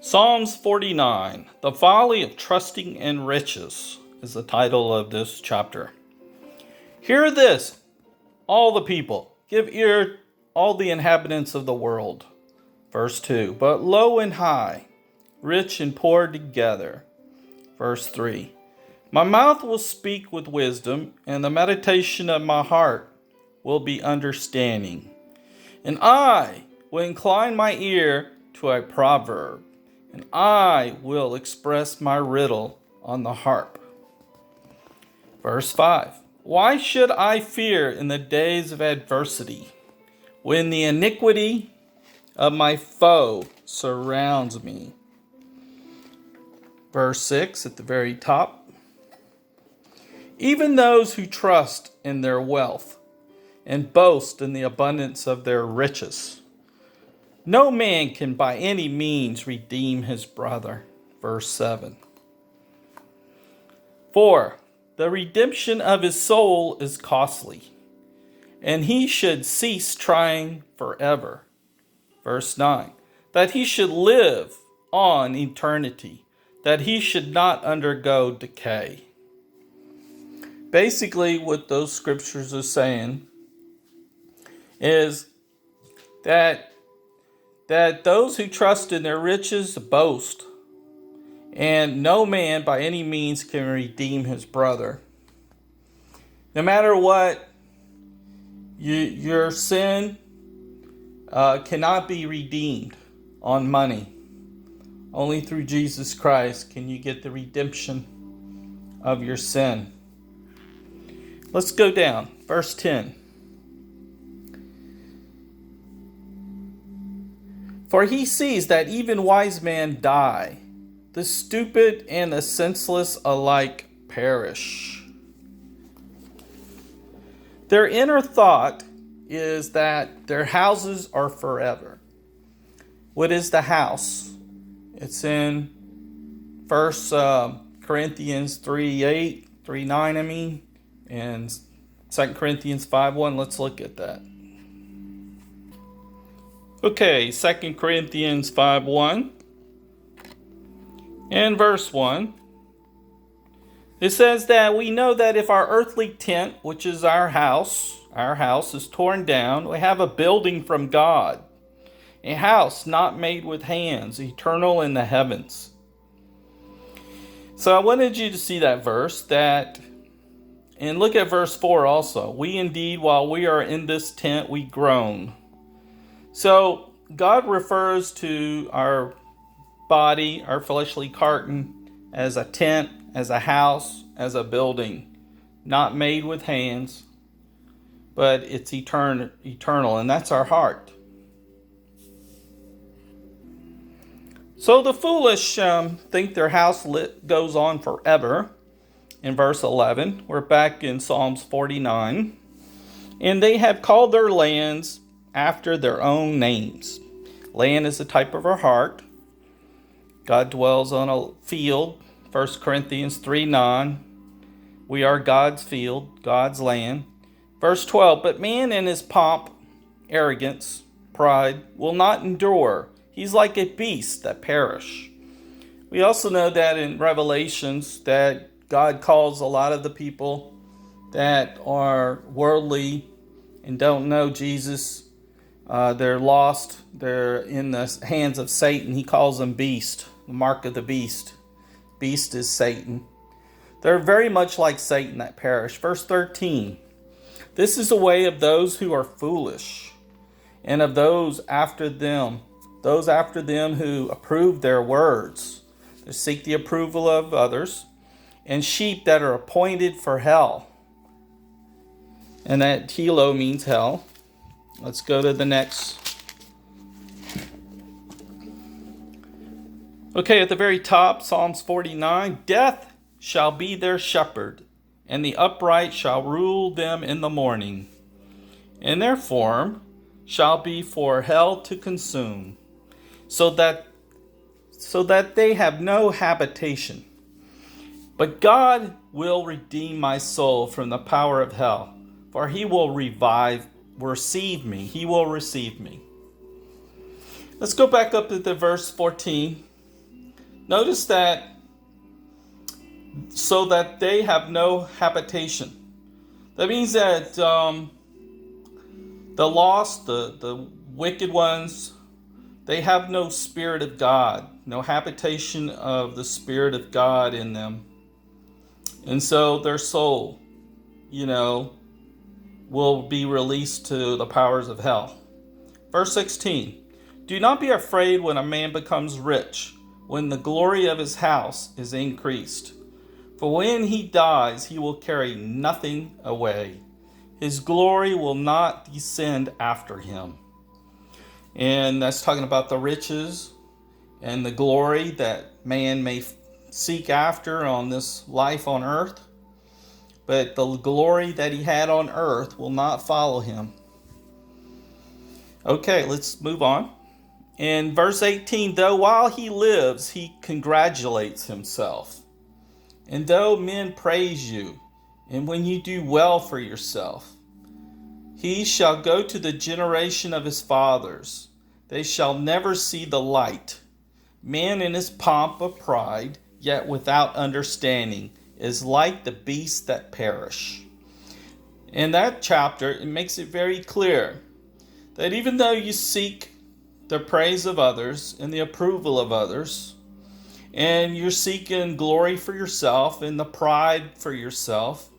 Psalms 49, The Folly of Trusting in Riches, is the title of this chapter. Hear this, all the people. Give ear, all the inhabitants of the world. Verse 2, But low and high, rich and poor together. Verse 3, My mouth will speak with wisdom, and the meditation of my heart will be understanding. And I will incline my ear to a proverb, and I will express my riddle on the harp. Verse 5, Why should I fear in the days of adversity, when the iniquity of my foe surrounds me? Verse 6 at the very top, Even those who trust in their wealth and boast in the abundance of their riches, no man can by any means redeem his brother. Verse 7. For the redemption of his soul is costly, and he should cease trying forever. Verse 9. That he should live on eternity, that he should not undergo decay. Basically, what those scriptures are saying is that those who trust in their riches boast, and no man by any means can redeem his brother. No matter what, your sin cannot be redeemed on money. Only through Jesus Christ can you get the redemption of your sin. Let's go down. Verse 10. For he sees that even wise men die, the stupid and the senseless alike perish. Their inner thought is that their houses are forever. What is the house? It's in 1 Corinthians 3:8, 3:9, and 2 Corinthians 5:1. Let's look at that. Okay, 2 Corinthians 5:1 and verse 1. It says that we know that if our earthly tent, which is our house is torn down, we have a building from God, a house not made with hands, eternal in the heavens. So I wanted you to see that verse, and look at verse 4 also. We indeed, while we are in this tent, we groan. So God refers to our body, our fleshly carton, as a tent, as a house, as a building, not made with hands, but it's eternal, and that's our heart. So the foolish think their house goes on forever. In verse 11, we're back in Psalms 49, and they have called their lands after their own names. Land is a type of our heart. God dwells on a field. 1 Corinthians 3:9. We are God's field, God's land. Verse 12. But man in his pomp, arrogance, pride will not endure. He's like a beast that perish. We also know that in Revelations that God calls a lot of the people that are worldly and don't know Jesus, they're lost. They're in the hands of Satan. He calls them beast, the mark of the beast. Beast is Satan. They're very much like Satan that perish. Verse 13. This is the way of those who are foolish, and of those after them who approve their words. They seek the approval of others, and sheep that are appointed for hell. And that helo means hell. Let's go to the next. Okay, at the very top, Psalms 49. Death shall be their shepherd, and the upright shall rule them in the morning. And their form shall be for hell to consume, so that they have no habitation. But God will redeem my soul from the power of hell, for he will receive me. Let's go back up to the verse 14. Notice that, so that they have no habitation. That means that the lost, the wicked ones, they have no Spirit of God, no habitation of the Spirit of God in them. And so their soul, will be released to the powers of hell. Verse 16, do not be afraid when a man becomes rich, when the glory of his house is increased. For when he dies, he will carry nothing away. His glory will not descend after him. And that's talking about the riches and the glory that man may seek after on this life on earth. But the glory that he had on earth will not follow him. Okay, let's move on. In verse 18, though while he lives, he congratulates himself. And though men praise you, and when you do well for yourself, he shall go to the generation of his fathers. They shall never see the light. Man in his pomp of pride, yet without understanding, is like the beasts that perish. In that chapter, it makes it very clear that even though you seek the praise of others and the approval of others, and you're seeking glory for yourself and the pride for yourself,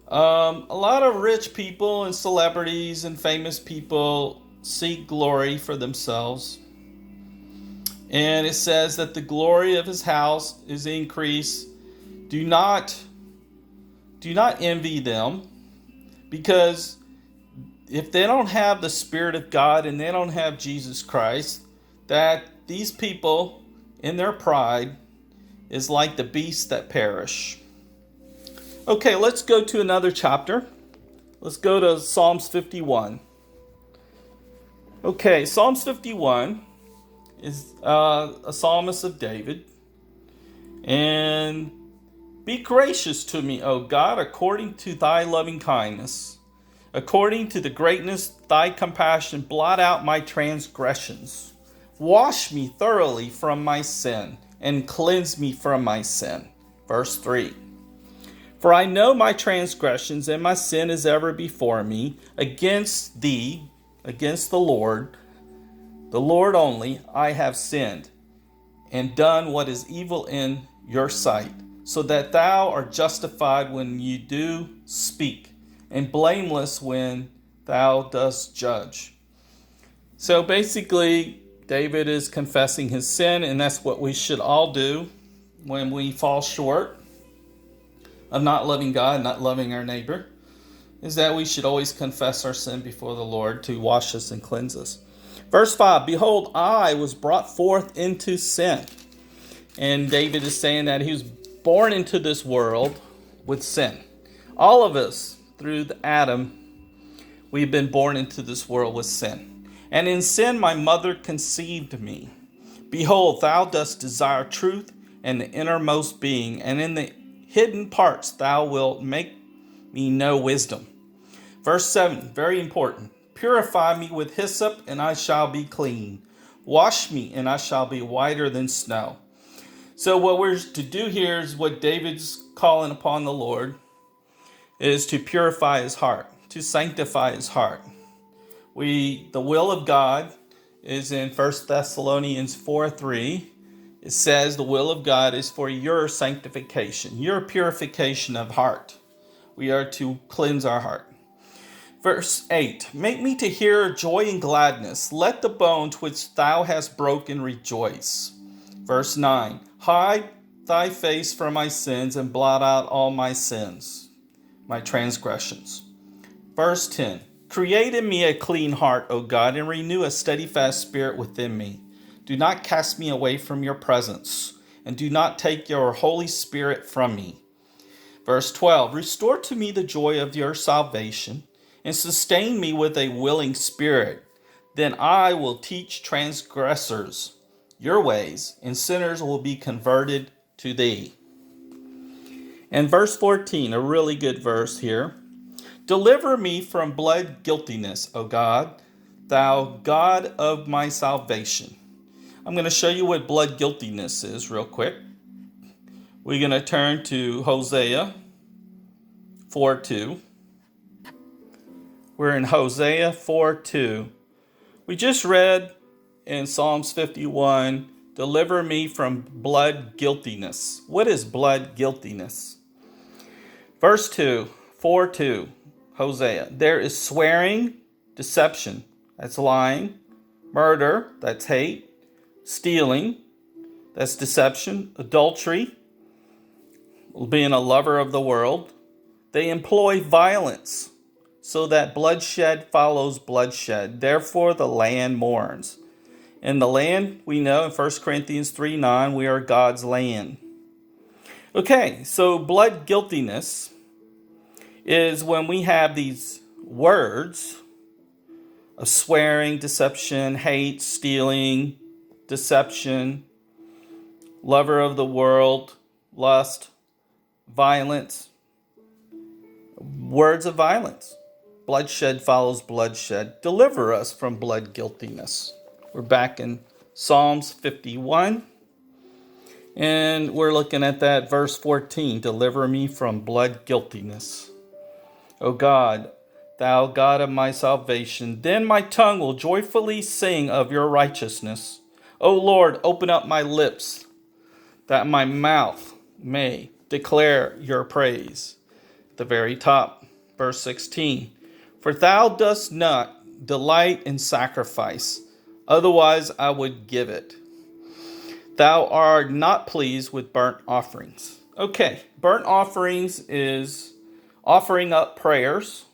a lot of rich people and celebrities and famous people seek glory for themselves. And it says that the glory of his house is increased. Do not envy them, because if they don't have the Spirit of God and they don't have Jesus Christ, that these people in their pride is like the beasts that perish. Okay, let's go to another chapter. Let's go to Psalms 51. Okay, Psalms 51 is a psalmist of David. And be gracious to me, O God, according to thy loving kindness. According to the greatness of thy compassion, blot out my transgressions. Wash me thoroughly from my sin, and cleanse me from my sin. Verse 3. For I know my transgressions, and my sin is ever before me. Against thee, against the Lord only, I have sinned, and done what is evil in your sight, so that thou art justified when you do speak, and blameless when thou dost judge. So basically, David is confessing his sin, and that's what we should all do when we fall short of not loving God, not loving our neighbor, is that we should always confess our sin before the Lord to wash us and cleanse us. Verse 5, behold, I was brought forth into sin. And David is saying that he was born into this world with sin. All of us, through Adam, we've been born into this world with sin. And in sin my mother conceived me. Behold, thou dost desire truth and the innermost being, and in the hidden parts thou wilt make me know wisdom. Verse 7, very important. Purify me with hyssop, and I shall be clean. Wash me, and I shall be whiter than snow. So what we're to do here is what David's calling upon the Lord, is to purify his heart, to sanctify his heart. The will of God is in 1 Thessalonians 4:3. It says the will of God is for your sanctification, your purification of heart. We are to cleanse our heart. Verse 8, make me to hear joy and gladness. Let the bones which thou hast broken rejoice. Verse 9, hide thy face from my sins and blot out all my sins, my transgressions. Verse 10, create in me a clean heart, O God, and renew a steadfast spirit within me. Do not cast me away from your presence, and do not take your Holy Spirit from me. Verse 12, restore to me the joy of your salvation, and sustain me with a willing spirit. Then I will teach transgressors your ways, and sinners will be converted to thee. And verse 14, a really good verse here. Deliver me from blood-guiltiness, O God, thou God of my salvation. I'm going to show you what blood guiltiness is real quick. We're going to turn to Hosea 4:2. We're in Hosea 4:2. We just read in Psalms 51, deliver me from blood guiltiness. What is blood guiltiness? Verse 2, 4:2, Hosea. There is swearing, deception, that's lying, murder, that's hate, stealing, that's deception, adultery, being a lover of the world. They employ violence, so that bloodshed follows bloodshed. Therefore the land mourns. And the land, we know in 1 Corinthians 3:9, we are God's land. Okay, so blood guiltiness is when we have these words of swearing, deception, hate, stealing, deception, lover of the world, lust, violence, words of violence. Bloodshed follows bloodshed. Deliver us from blood guiltiness. We're back in Psalms 51. And we're looking at that verse 14. Deliver me from blood guiltiness. O God, thou God of my salvation, then my tongue will joyfully sing of your righteousness. O Lord, open up my lips, that my mouth may declare your praise. At the very top, verse 16. For thou dost not delight in sacrifice, otherwise I would give it. Thou art not pleased with burnt offerings. Okay, burnt offerings is offering up prayers.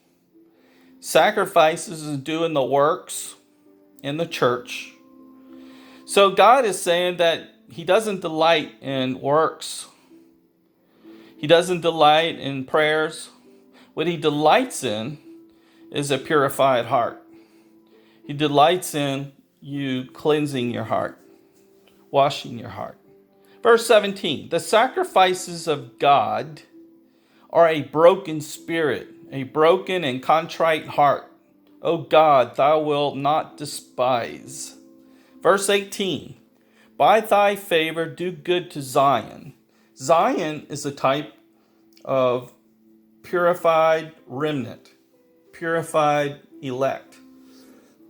Sacrifices is doing the works in the church. So God is saying that he doesn't delight in works. He doesn't delight in prayers. What he delights in is a purified heart. He delights in you cleansing your heart, washing your heart. Verse 17, the sacrifices of God are a broken spirit, a broken and contrite heart. O God, thou wilt not despise. Verse 18, by thy favor do good to Zion. Zion is a type of purified remnant, purified elect.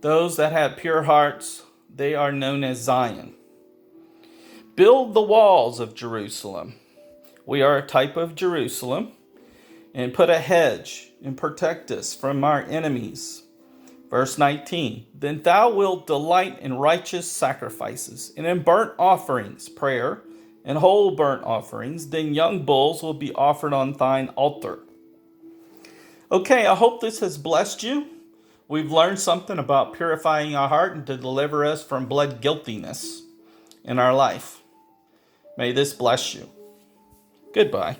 Those that have pure hearts, they are known as Zion. Build the walls of Jerusalem. We are a type of Jerusalem. And put a hedge and protect us from our enemies. Verse 19. Then thou wilt delight in righteous sacrifices, and in burnt offerings, prayer, and whole burnt offerings. Then young bulls will be offered on thine altar. Okay, I hope this has blessed you. We've learned something about purifying our heart and to deliver us from blood guiltiness in our life. May this bless you. Goodbye.